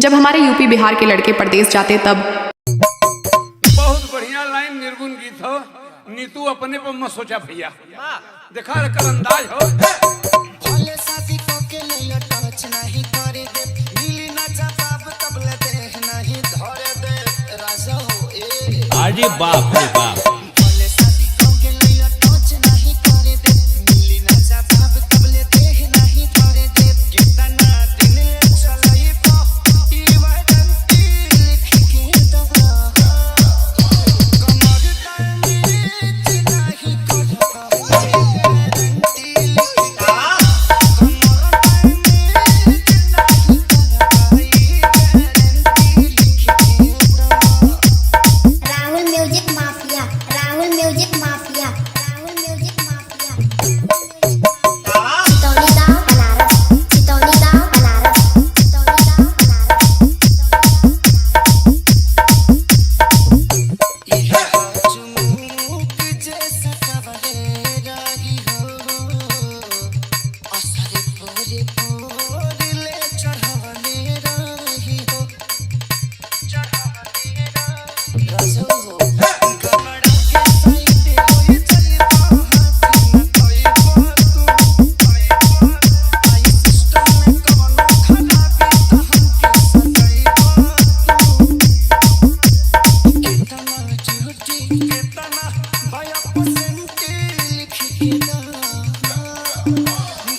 जब हमारे यूपी बिहार के लड़के परदेश जाते तब बहुत बढ़िया लाइन निर्गुण गीत हो। नीतू अपने पर मत सोचा भैया, देखा कर अंदाज हो। भले शादी को के लिए टच नहीं करे दे, मिली ना जवाब तब ले दे नहीं धरे दे राजा हो ए। अरे बाप रे बाप। भले शादी को के लिए टच नहीं करे दे, मिली ना जवाब तब ले दे नहीं धरे दे। कितना दिन चलाई पो ई वाइडेंटी लिख के दवा, कमर टाइम नहीं Rahul Music Mafia, Rahul Music Mafia, Rahul Music Mafia. Chitauni गांव बनारस, चितौनी गांव बनारस, चितौनी गांव बनारस। चुमुक जैसा कवले राही हो, असर पूरे पूरे चढ़ाने राही हो, चढ़ाने राही हो। कमर के साइड होई चली हाथ में कोई तू आई सिस्टम में कवनो खराबी तो हमके सताई कितना झूठी कितना भया परसेंट लिख के ना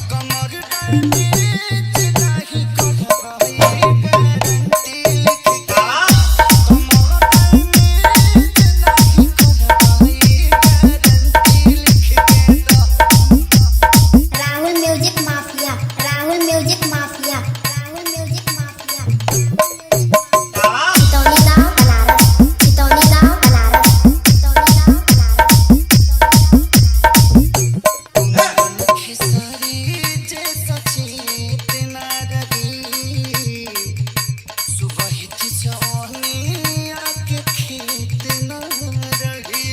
कमर डांडी नहीं करवाई गारंटी लिख के कमर डांडी नहीं करवाई गारंटी लिख के Rahul Music Mafia, Rahul Music Mafia, Rahul Music Mafia. Chitauni गांव बनारस, चितौनी गांव बनारस, चितौनी गांव बनारस। खेसारी जैसा चेतना रही, सुबह की जवानी आके खेत न रही,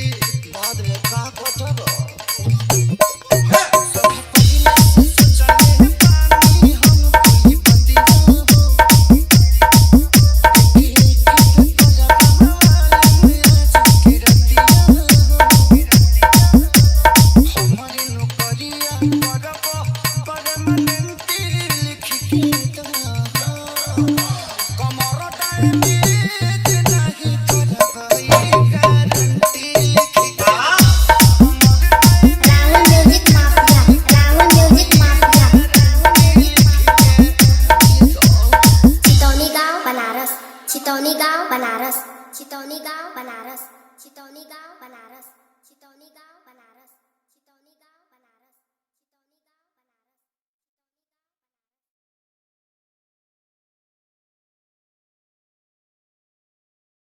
बाद में का कटब सब पहले से सोचले पानी हम कोई बतिया हो, एक हमारे नौकरिया करब परमानेंट लिख के कमर टाइम नहीं करवाई गारंटी लिख के Rahul Music Mafia, Rahul Music Mafia, Rahul Music Mafia. Chitauni गांव बनारस, चितौनी गांव बनारस, चितौनी गांव बनारस, चितौनी गांव बनारस, चितौनी गांव